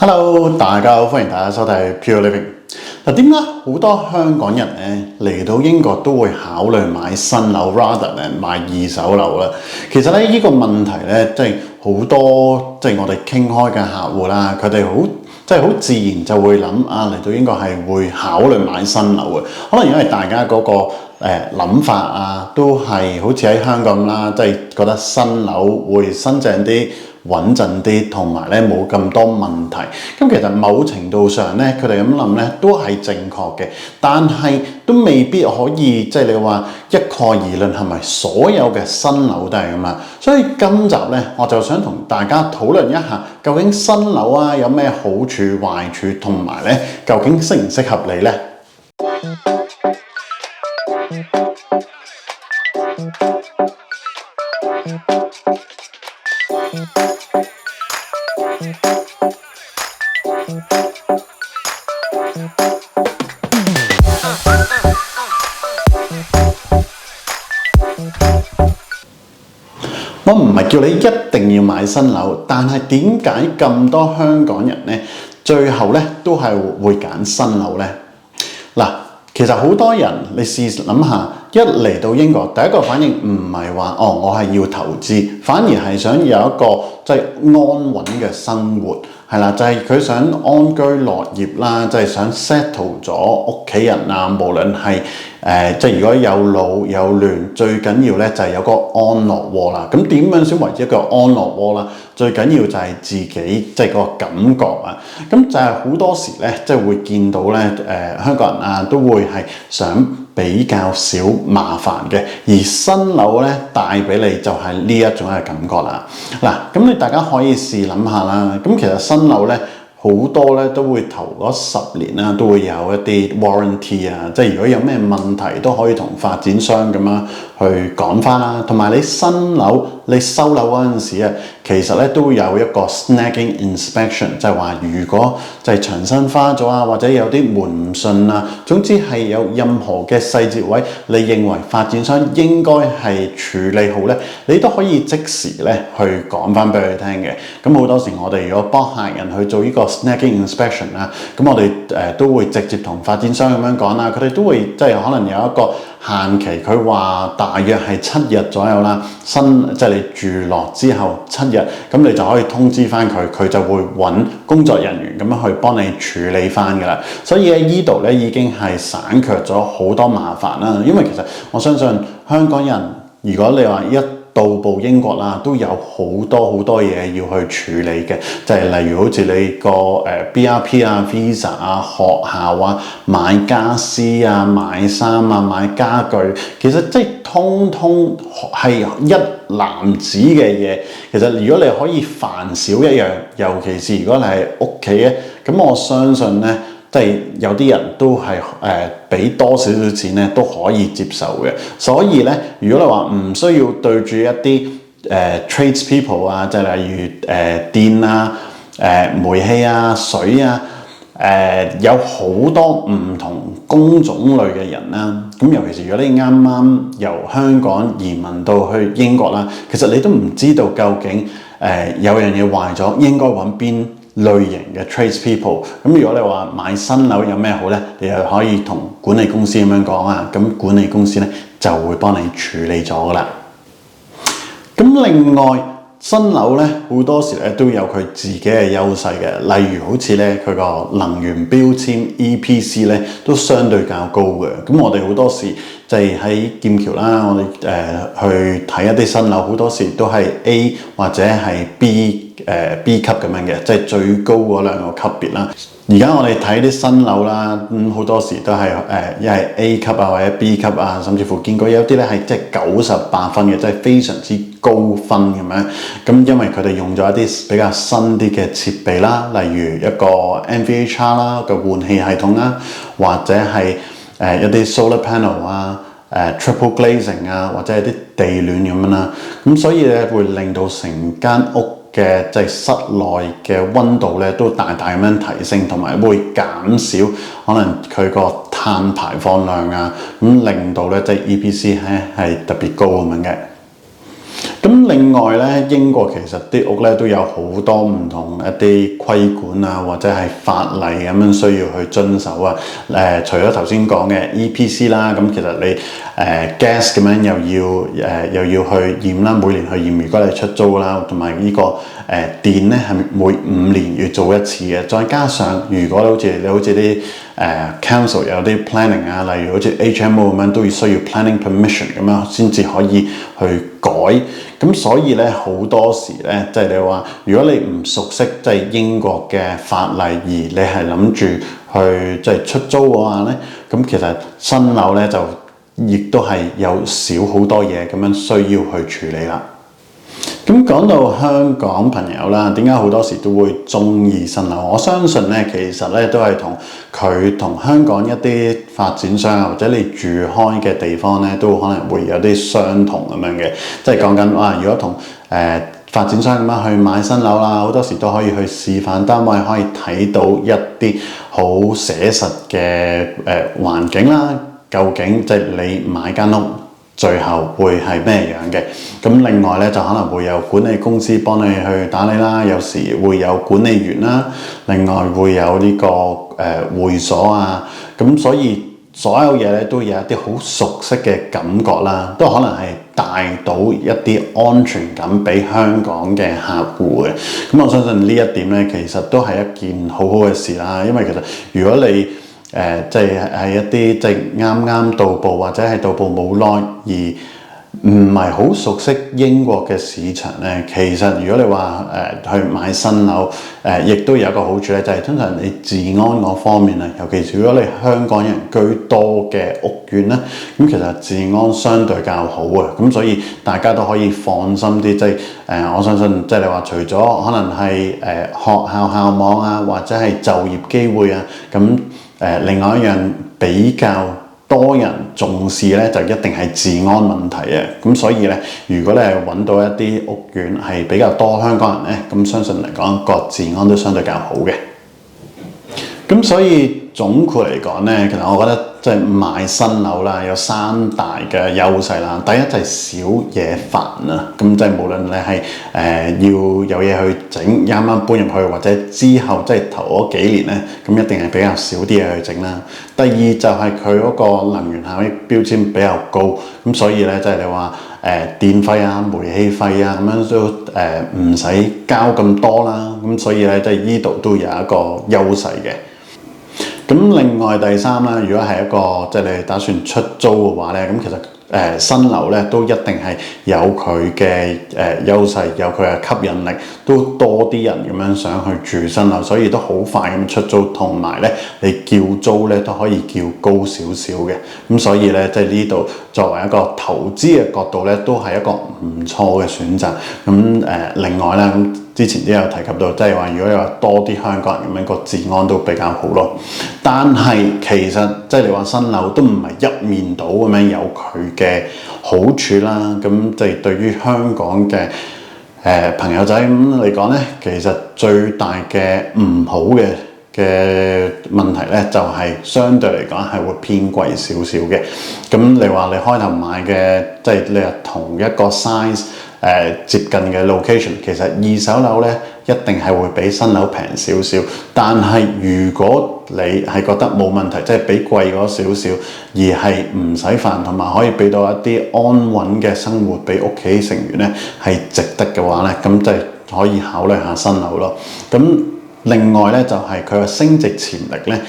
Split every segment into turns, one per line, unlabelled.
Hello，大家好，歡迎大家收睇 Pure Living。嗱，點解好多香港人咧嚟到英國都會考慮買新樓 rather than 買二手樓咧？其實咧呢個問題咧，即係好多我哋傾開嘅客戶啦，佢哋好自然就會諗嚟到英國係會考慮買新樓嘅。可能因為大家嗰個諗法都係好似喺香港啦，即係覺得新樓會新淨啲、穩陣啲，同埋咧冇咁多問題。咁其實某程度上咧，佢哋咁諗咧都係正確嘅，但係都未必可以你話一概而論係咪所有嘅新樓都係咁啊？所以今集咧，我就想同大家討論一下，究竟新樓有咩好處、壞處，同埋咧究竟適唔適合你咧？我唔係叫你一定要買新樓，但係點解咁多香港人咧，最後咧都係會揀新樓咧？嗱，其實好多人你試諗下，一嚟到英國，第一個反應唔係話我係要投資，反而係想有一個安穩嘅生活，係啦，就係佢想安居樂業啦，想 settle 咗屋企人無論係如果有老有嫩，最緊要咧就係有個安樂窩啦。咁點樣先為之一個安樂窩啦？最緊要就係自己個感覺啊。咁就係好多時咧，會見到咧香港人都會係想比較少麻煩嘅，而新樓咧帶俾你就係呢一種嘅感覺啦。嗱，咁大家可以試諗下啦。咁其實新樓咧好多咧都會頭嗰10年啦，都會有一啲 warranty 如果有咩問題都可以同發展商咁樣去講翻啦。同埋你新樓你收樓嗰陣時其實咧都會有一個 snagging inspection， 就係話如果牆身花咗或者有啲門唔順總之係有任何嘅細節位，你認為發展商應該係處理好咧，你都可以即時咧去講翻俾佢聽嘅。咁好多時我哋如果幫客人去做呢個 snagging inspection 咁我哋都會直接同發展商咁樣講啦，佢哋都會可能有一個限期，佢話大約係7日左右啦。你住落之後7日，咁你就可以通知翻佢，佢就會揾工作人員咁樣去幫你處理翻噶啦。所以喺呢度咧已經係省卻咗好多麻煩啦。因為其實我相信香港人，如果你話一到步英國都有好多嘢要去處理嘅，例如好似你個BRP Visa 學校買家私買衫買家具，其實通通係一籃子嘅嘢。其實如果你可以煩少一樣，尤其是如果你係屋企咧，咁我相信咧，有啲人都係俾多少少錢咧都可以接受嘅。所以咧，如果你話唔需要對住一啲tradespeople 例如電煤氣水有好多唔同工種類嘅人啦。咁尤其是如果你啱啱由香港移民到去英國啦，其實你都唔知道究竟有樣嘢壞咗，應該揾邊類型嘅 tradespeople。咁如果你話買新樓有咩好咧，你又可以同管理公司咁樣講咁管理公司咧就會幫你處理咗噶啦。咁另外新樓咧好多時咧都有佢自己嘅優勢嘅，例如好似咧佢個能源標籤 EPC 咧都相對較高嘅。咁我哋好多時喺劍橋啦，我哋去睇一啲新樓，好多時都係 A 或者係 B 級咁樣嘅，最高嗰兩個級別啦。而家我哋睇啲新樓啦，好多時都係一係 A 級或者 B 級甚至乎見過有啲咧係98分嘅，非常之高分咁樣。咁因為佢哋用咗一啲比較新啲嘅設備啦，例如一個 NVHR 啦嘅換氣系統啦，或者係一啲 solar panel triple glazing 或者係啲地暖咁樣啦。咁所以咧會令到成間屋嘅室內嘅溫度咧都大大咁樣提升，同埋會減少可能佢個碳排放量咁令到咧EPC 係特別高咁樣嘅。咁另外咧，英國其實啲屋咧都有好多唔同一啲規管啊，或者係法例咁樣需要去遵守啊。除咗頭先講嘅 EPC 啦，咁其實你gas 咁樣又要去驗啦，每年去驗。如果你出租啦，同埋呢個電咧係每5年要做一次嘅。再加上如果好似啲council 有啲 planning 啊，例如好似 HMO 咁樣都要需要 planning permission 咁樣先至可以去改。咁所以咧好多時咧，即係你話如果你唔熟悉即係英國嘅法例，而你係諗住去即係出租嘅話咧，咁其實新樓咧就亦都係有少好多嘢咁樣需要去處理啦。咁講到香港朋友啦，點解好多時都會中意新樓？我相信咧，其實咧都係同香港一啲發展商或者你住開嘅地方咧，都可能會有啲相同咁樣嘅。即係講緊如果同發展商咁樣去買新樓啦，好多時都可以去示範單位，可以睇到一啲好寫實嘅環境啦。究竟即係你買間屋，最後會係咩樣嘅？咁另外咧就可能會有管理公司幫你去打理啦，有時會有管理員啦，另外會有呢個會所啊，咁所以所有嘢咧都有一啲好熟悉嘅感覺啦，都可能係帶到一啲安全感俾香港嘅客戶嘅。咁我相信呢一點咧，其實都係一件好好嘅事啦，因為其實如果你即係一啲即係啱啱到埗或者係到埗冇耐而唔係好熟悉英國嘅市場咧，其實如果你話去買新樓亦都有一個好處咧，就係通常你治安嗰方面啊，尤其是如果你香港人居多嘅屋苑咧，咁其實治安相對較好啊，咁所以大家都可以放心啲，即係我相信即係你話除咗可能係學校校網啊，或者係就業機會啊，咁另外一樣比較多人重視咧，就一定係治安問題啊！咁所以咧，如果你係揾到一啲屋苑係比較多香港人咧，咁相信嚟講個治安都相對較好嘅。咁所以總括嚟講咧，其實我覺得即係買新樓啦，有3大嘅優勢啦。第一就係少嘢煩啊，咁即係無論你係要有嘢去整，啱啱搬入去或者之後即係頭嗰幾年咧，咁一定係比較少啲嘢去整啦。第二就係佢嗰個能源效益標籤比較高，咁所以咧即係你話電費啊、煤氣費啊咁樣都唔使交咁多啦，咁所以咧即係依度都有一個優勢嘅。咁另外第三啦，如果係一個即係你打算出租嘅話咧，咁其實新樓咧都一定係有佢嘅優勢，有佢嘅吸引力，都多啲人咁樣想去住新樓，所以都好快咁出租，同埋咧你叫租咧都可以叫高少少嘅，咁所以咧即係呢度作為一個投資嘅角度咧，都係一個唔錯嘅選擇。咁另外咧咁。之前都有提及到，即係話如果你話多啲香港人咁樣，個治安都比較好咯。但係其實即係你話新樓都唔係一面倒咁樣有佢嘅好處啦。咁即係對於香港嘅朋友仔咁嚟講咧，其實最大嘅唔好嘅問題咧，就係相對嚟講係會偏貴少少嘅。咁你話你開頭買嘅，即係你係同一個 size。接近嘅 location， 其實二手樓咧一定係會比新樓平少少，但係如果你係覺得冇問題，即係比貴咗少少，而係唔使煩，同埋可以俾到一啲安穩嘅生活俾屋企成員咧，係值得嘅話咧，咁就可以考慮下新樓咯。咁另外咧就係佢嘅升值潛力咧。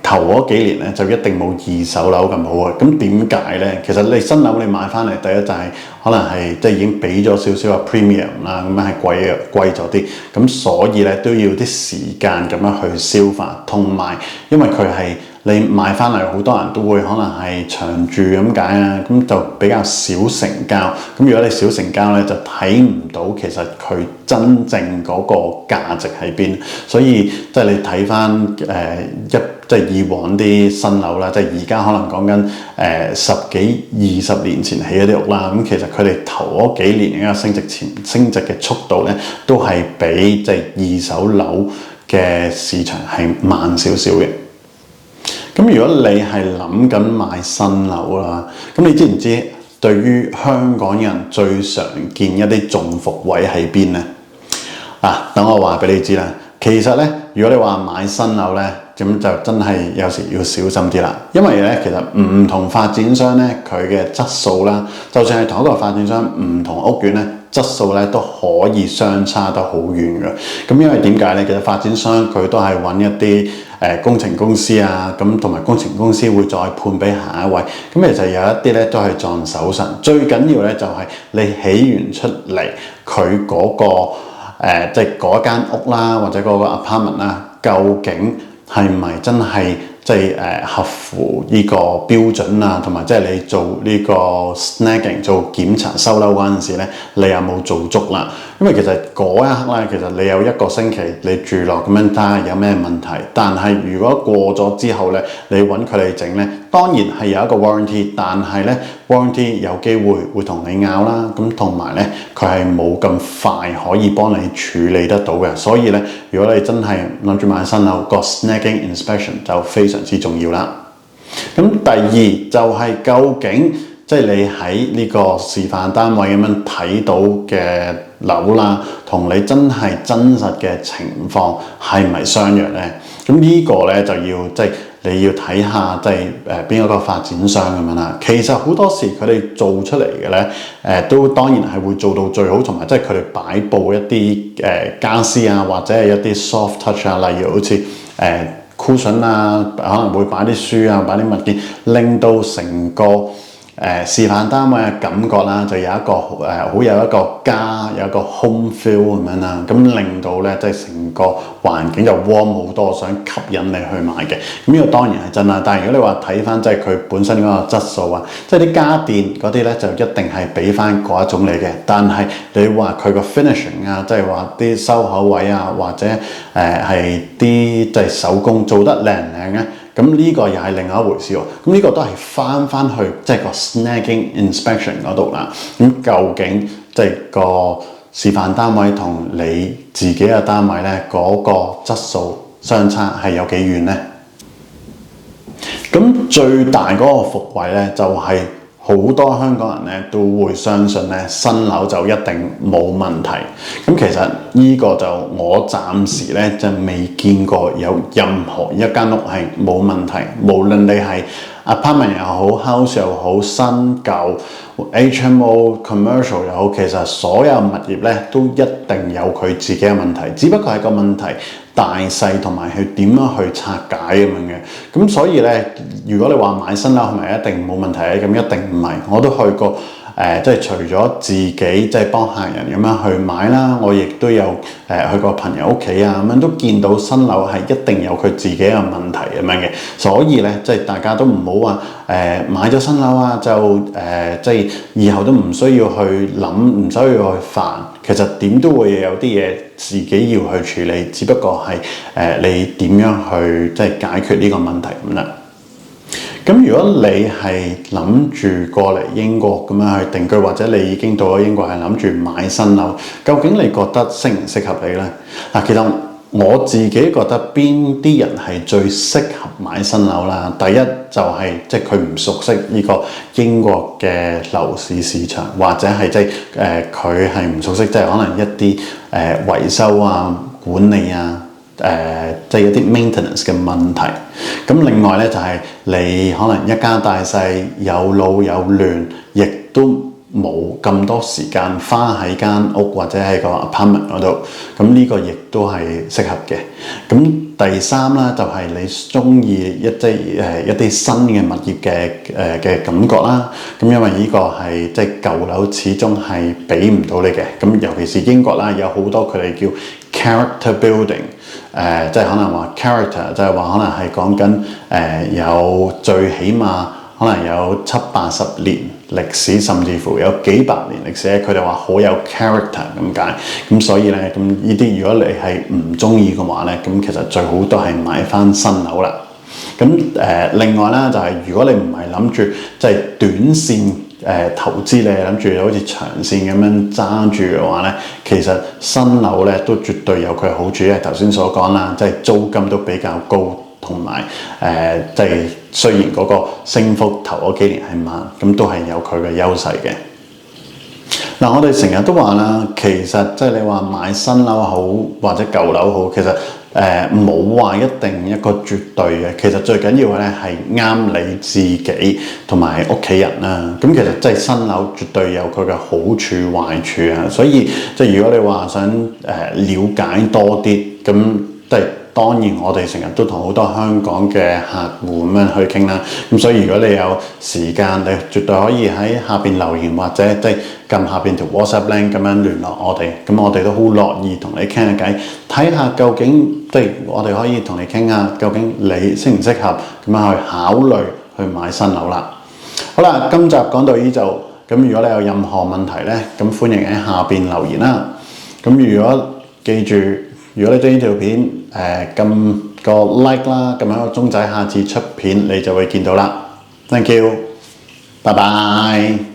頭嗰幾年咧就一定冇二手樓咁好啊！咁點解咧？其實你新樓你買翻嚟，第一就係可能係即係已經俾咗少少嘅 premium 啦，咁樣係貴咗啲，咁所以咧都要啲時間咁樣去消化，同埋因為佢係你買翻嚟，好多人都會可能係長住咁解啊，咁就比較少成交。咁如果你少成交咧，就睇唔到其實佢真正嗰個價值喺邊。所以即係你睇翻即係以往啲新樓啦，即係而家可能講緊10幾20年前起嗰啲屋啦，咁其實佢哋頭嗰幾年嘅升值嘅速度咧，都係比即係二手樓嘅市場係慢少少嘅。咁如果你係諗緊買新樓啦，咁你知唔知對於香港人最常見一啲中伏位喺邊呢？等我話俾你知啦。其實咧，如果你話買新樓咧，咁就真係有時要小心啲啦。因為咧，其實唔同發展商咧，佢嘅質素啦，就算係同一個發展商，唔同屋苑咧，質素咧都可以相差得好遠嘅。咁因為點解咧？其實發展商佢都係揾一啲工程公司啊，咁同埋工程公司會再判俾下一位。咁其實有一啲咧都係撞手神。最緊要咧就係你起完出嚟，佢嗰個即係嗰間屋啦，或者嗰個 apartment 啦，究竟係咪真係即係合乎呢個標準啊？同埋即係你做呢個 snagging 做檢查收樓嗰陣時咧，你有冇做足啦？因為其實嗰一刻咧，其實你有1個星期你住落咁樣睇下有咩問題。但係如果過咗之後咧，你揾佢哋整咧，當然係有一個 warranty， 但係咧 warranty 有機會同你拗啦。咁同埋咧，佢係冇咁快可以幫你處理得到嘅。所以咧，如果你真係諗住買新樓，個 snagging inspection 就非常之重要啦。咁第二就係究竟即係你喺呢個示範單位咁樣睇到嘅樓啦，同你真係真實嘅情況係咪相若咧？咁呢個咧就要即係你要睇下即係邊一個發展商咁樣啦。其實好多時佢哋做出嚟嘅咧，都當然係會做到最好，同埋即係佢哋擺佈一啲傢俬啊，或者係一啲 soft touch 啊，例如好似cushion 啊，可能會擺啲書啊，擺啲物件，令到成個示範單位嘅感覺啦，就有一個好有一個家，有一個 home feel 咁樣啦，咁令到咧即係成個環境就 warm 好多，想吸引你去買嘅。咁呢個當然係真啦，但係如果你話睇翻即係佢本身嗰個質素啊，即係啲家電嗰啲咧就一定係俾翻嗰一種嚟嘅。但係你話佢個 finishing 啊，即係話啲收口位啊，或者係啲即係手工做得靚唔靚咧？咁呢個又係另外一回事喎。咁呢個都係翻去即係個 snagging inspection 嗰度啦。咁究竟即係個示範單位同你自己嘅單位咧，嗰個質素相差係有幾遠咧？咁最大嗰個伏位咧，就係好多香港人咧都會相信咧新樓就一定冇問題。咁其實呢個就我暫時咧就未見過有任何一間屋係冇問題，無論你係 apartment 又好 house 又好，新舊 HMO commercial 又好，其實所有物業咧都一定有佢自己嘅問題，只不過係個問題大細同埋佢點樣去拆解咁樣嘅。咁所以咧，如果你話買新樓係咪一定冇問題咧？咁一定唔係。我都去過即係除咗自己即係幫客人咁樣去買啦，我亦都有去過朋友屋企啊，咁樣都見到新樓係一定有佢自己嘅問題咁樣嘅。所以咧，即係大家都唔好話買咗新樓啊，就即係以後都唔需要去諗，唔需要去煩。其實點都會有啲嘢自己要去處理，只不過係你點樣去即係解決呢個問題咁啦。咁如果你係諗住過嚟英國咁樣去定居，或者你已經到咗英國係諗住買新樓，究竟你覺得適唔適合你呢？嗱，其實我自己覺得邊啲人係最適合買新樓啦。第一就係即係佢唔熟悉呢個英國嘅樓市市場，或者係即係佢係唔熟悉即係可能一啲維修啊、管理啊。即係一啲 maintenance 嘅問題。咁另外咧就係你可能一家大細有老有嫩，亦都冇咁多時間花喺間屋或者喺個 apartment 嗰度。咁呢個亦都係適合嘅。咁第三啦，就係你中意一啲新嘅物業嘅感覺啦。咁因為呢個係即係舊樓始終係俾唔到你嘅。咁尤其是英國啦，有好多佢哋叫 character building。即係可能話 character， 即係話可能係講緊有最起碼可能有70-80年歷史，甚至乎有幾百年歷史，佢哋話好有 character 咁解。咁所以咧，咁呢啲如果你係唔中意嘅話咧，咁其實最好都係買翻新樓啦。咁另外啦，就係如果你唔係諗住即係短線投資，你係諗住好似長線咁樣揸住嘅話咧，其實新樓咧都絕對有佢好處，因為頭先所講啦，即係租金都比較高，同埋即係雖然嗰個升幅頭嗰幾年係慢，咁都係有佢嘅優勢嘅。嗱，我哋成日都話啦，其實即係你話買新樓好或者舊樓好，其實冇話一定一個絕對嘅。其實最緊要嘅咧係啱你自己同埋屋企人啦。咁其實即係新樓絕對有佢嘅好處壞處啊。所以即係如果你話想了解多啲，咁即係當然我哋成日都同好多香港嘅客戶咁樣去傾啦。咁所以如果你有時間，你絕對可以喺下邊留言或者即係撳下邊條 WhatsApp link 咁樣聯絡我哋。咁我哋都好樂意同你傾下偈，睇下究竟即係我哋可以同你傾下究竟你適唔適合咁樣去考慮去買新樓啦。好啦，今集講到呢度。咁如果你有任何問題咧，咁歡迎喺下邊留言啦。咁如果記住，如果你中意呢條片，撳個 like 啦，撳喺個鐘仔，下次出片你就會見到啦。Thank you，拜拜。